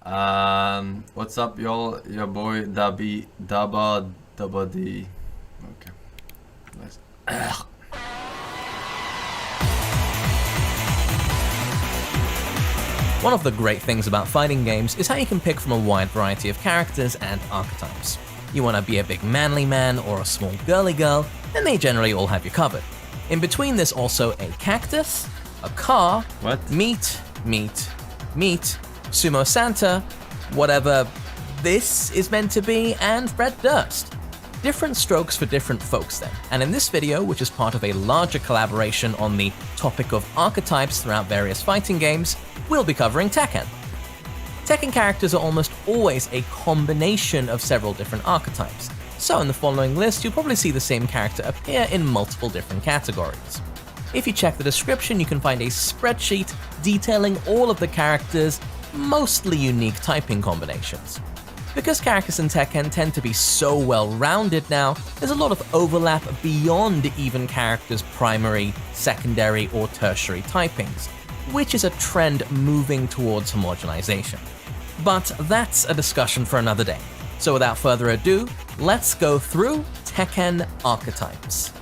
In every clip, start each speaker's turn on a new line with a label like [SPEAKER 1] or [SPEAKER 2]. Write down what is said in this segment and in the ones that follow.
[SPEAKER 1] What's up, y'all? Your boy Dabba D. Okay, nice.
[SPEAKER 2] One of the great things about fighting games is how you can pick from a wide variety of characters and archetypes. You want to be a big manly man or a small girly girl, and they generally all have you covered. In between, there's also a cactus, a car, meat, sumo Santa, whatever this is meant to be, and red dust. Different strokes for different folks then, and in this video, which is part of a larger collaboration on the topic of archetypes throughout various fighting games, we'll be covering Tekken. Tekken characters are almost always a combination of several different archetypes, so in the following list you'll probably see the same character appear in multiple different categories. If you check the description, you can find a spreadsheet detailing all of the characters' mostly unique typing combinations. Because characters in Tekken tend to be so well-rounded now, there's a lot of overlap beyond even characters' primary, secondary, or tertiary typings, which is a trend moving towards homogenization. But that's a discussion for another day. So without further ado, let's go through Tekken archetypes.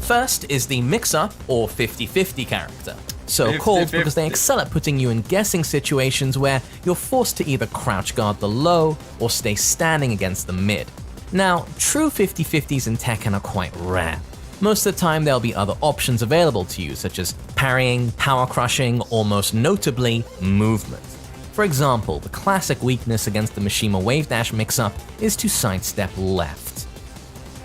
[SPEAKER 2] First is the mix-up or 50-50 character. So called because they excel at putting you in guessing situations where you're forced to either crouch guard the low or stay standing against the mid. Now, true 50-50s in Tekken are quite rare. Most of the time there'll be other options available to you, such as parrying, power crushing, or most notably, movement. For example, the classic weakness against the Mishima Wave Dash mix-up is to sidestep left.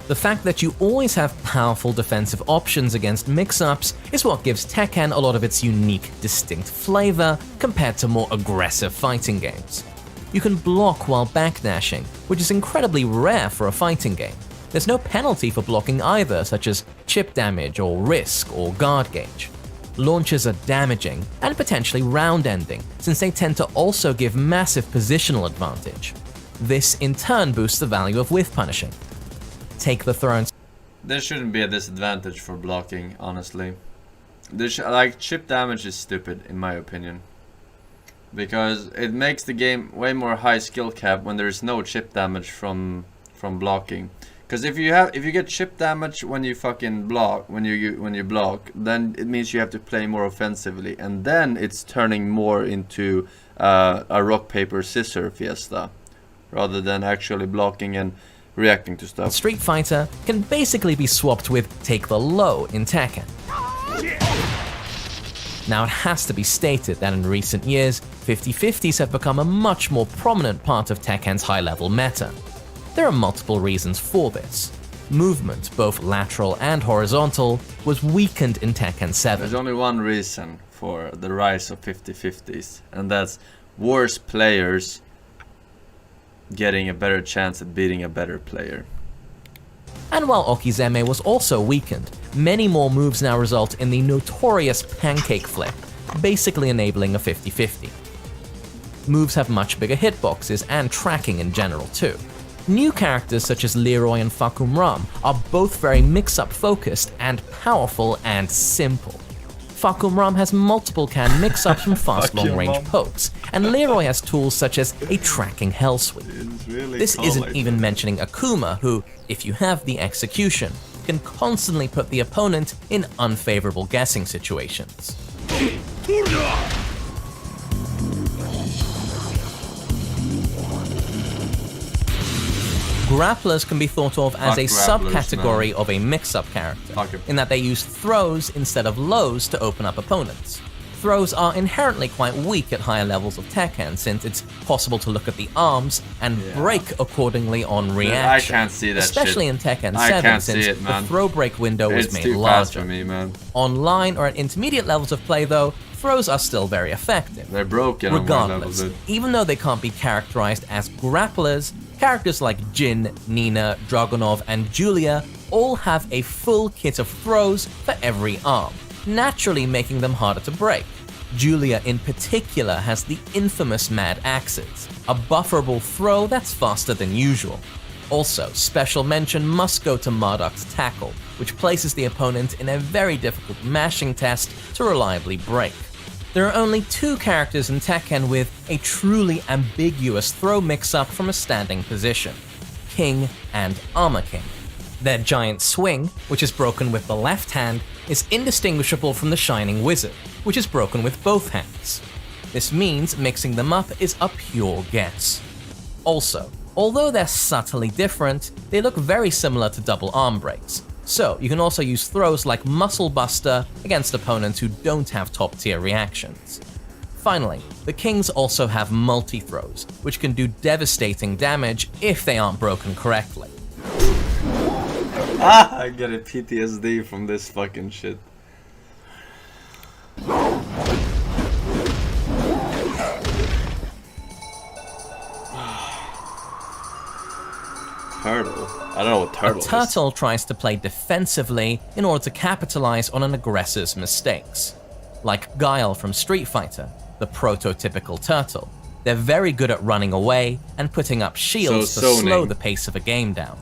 [SPEAKER 2] The fact that you always have powerful defensive options against mix-ups is what gives Tekken a lot of its unique, distinct flavor compared to more aggressive fighting games. You can block while backdashing, which is incredibly rare for a fighting game. There's no penalty for blocking either, such as chip damage or risk or guard gauge. Launches are damaging and potentially round-ending, since they tend to also give massive positional advantage. This in turn boosts the value of whiff punishing. Take the throw.
[SPEAKER 1] There shouldn't be a disadvantage for blocking, honestly. Like, chip damage is stupid, in my opinion. Because it makes the game way more high skill cap when there is no chip damage from blocking. Because if you get chip damage when you fucking block, when you block, then it means you have to play more offensively, and then it's turning more into a rock paper scissor fiesta, rather than actually blocking and reacting to stuff.
[SPEAKER 2] Street Fighter can basically be swapped with Take the Low in Tekken. Now it has to be stated that in recent years, 50-50s have become a much more prominent part of Tekken's high-level meta. There are multiple reasons for this. Movement, both lateral and horizontal, was weakened in Tekken 7.
[SPEAKER 1] There's only one reason for the rise of 50-50s, and that's worse players getting a better chance at beating a better player.
[SPEAKER 2] And while Okizeme was also weakened, many more moves now result in the notorious pancake flip, basically enabling a 50-50. Moves have much bigger hitboxes and tracking in general too. New characters such as Leroy and Fakum Ram are both very mix-up focused and powerful and simple. Fakum Ram has multiple can mix-ups from fast long-range pokes, and Leroy has tools such as a tracking hell sweep. This isn't even mentioning Akuma, who, if you have the execution, can constantly put the opponent in unfavorable guessing situations. Grapplers can be thought of as a subcategory of a mix-up character, in that they use throws instead of lows to open up opponents. Throws are inherently quite weak at higher levels of Tekken, since it's possible to look at the arms and break accordingly on reaction.
[SPEAKER 1] I can't see that
[SPEAKER 2] especially
[SPEAKER 1] shit.
[SPEAKER 2] in Tekken 7, since the throw break window was made larger.
[SPEAKER 1] For me, man.
[SPEAKER 2] Online or at intermediate levels of play though, throws are still very effective.
[SPEAKER 1] They're broken
[SPEAKER 2] regardless,
[SPEAKER 1] on one level,
[SPEAKER 2] even though they can't be characterized as grapplers, characters like Jin, Nina, Dragunov, and Julia all have a full kit of throws for every arm, naturally making them harder to break. Julia in particular has the infamous Mad Axes, a bufferable throw that's faster than usual. Also, special mention must go to Marduk's tackle, which places the opponent in a very difficult mashing test to reliably break. There are only 2 characters in Tekken with a truly ambiguous throw mix-up from a standing position: King and Armor King. Their giant swing, which is broken with the left hand, is indistinguishable from the Shining Wizard, which is broken with both hands. This means mixing them up is a pure guess. Also, although they're subtly different, they look very similar to double arm breaks, so you can also use throws like Muscle Buster against opponents who don't have top tier reactions. Finally, the Kings also have multi-throws, which can do devastating damage if they aren't broken correctly.
[SPEAKER 1] I get a PTSD from this fucking shit. Turtle? I don't know what turtle is.
[SPEAKER 2] A turtle tries to play defensively in order to capitalize on an aggressor's mistakes. Like Guile from Street Fighter, the prototypical turtle, they're very good at running away and putting up shields to slow the pace of a game down.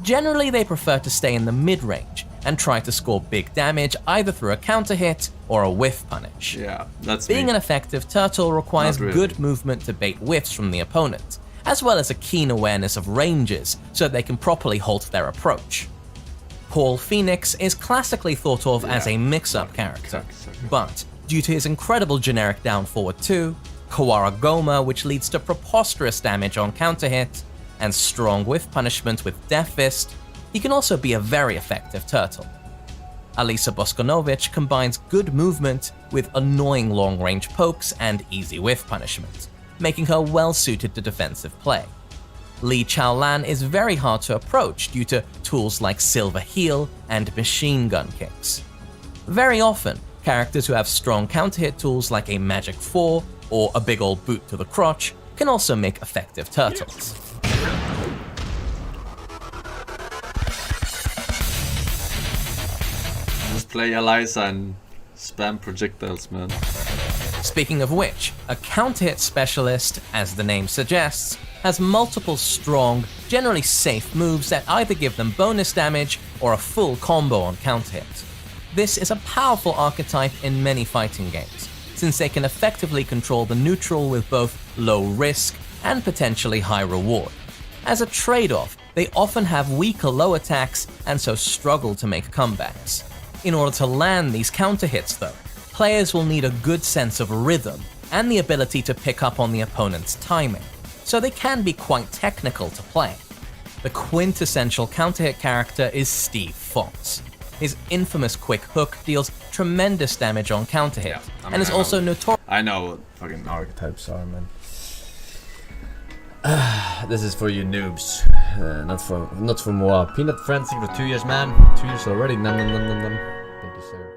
[SPEAKER 2] Generally, they prefer to stay in the mid-range and try to score big damage either through a counter hit or a whiff punish.
[SPEAKER 1] Yeah, that's
[SPEAKER 2] Being
[SPEAKER 1] me.
[SPEAKER 2] an effective turtle requires
[SPEAKER 1] Not really.
[SPEAKER 2] good movement to bait whiffs from the opponent, as well as a keen awareness of ranges so they can properly halt their approach. Paul Phoenix is classically thought of as a mix-up character, but due to his incredible generic down forward 2, Kawara Goma, which leads to preposterous damage on counter hit, and strong whiff punishment with Death Fist, he can also be a very effective turtle. Alisa Boskonovic combines good movement with annoying long-range pokes and easy whiff punishment, making her well suited to defensive play. Li Chaolan is very hard to approach due to tools like Silver Heel and machine gun kicks. Very often, characters who have strong counter-hit tools like a Magic 4 or a big old boot to the crotch can also make effective turtles.
[SPEAKER 1] Just play Alisa and spam projectiles, man.
[SPEAKER 2] Speaking of which, a counter-hit specialist, as the name suggests, has multiple strong, generally safe moves that either give them bonus damage or a full combo on counter-hit. This is a powerful archetype in many fighting games, since they can effectively control the neutral with both low risk and potentially high reward. As a trade-off, they often have weaker low attacks and so struggle to make comebacks. In order to land these counter-hits though, players will need a good sense of rhythm and the ability to pick up on the opponent's timing, so they can be quite technical to play. The quintessential counter-hit character is Steve Fox. His infamous quick hook deals tremendous damage on counter-hit, and is also notorious.
[SPEAKER 1] I know what fucking archetypes are, man. This is for you noobs, not for more. Peanut Friends, thank you for 2 years, man. 2 years already. Thank you, sir.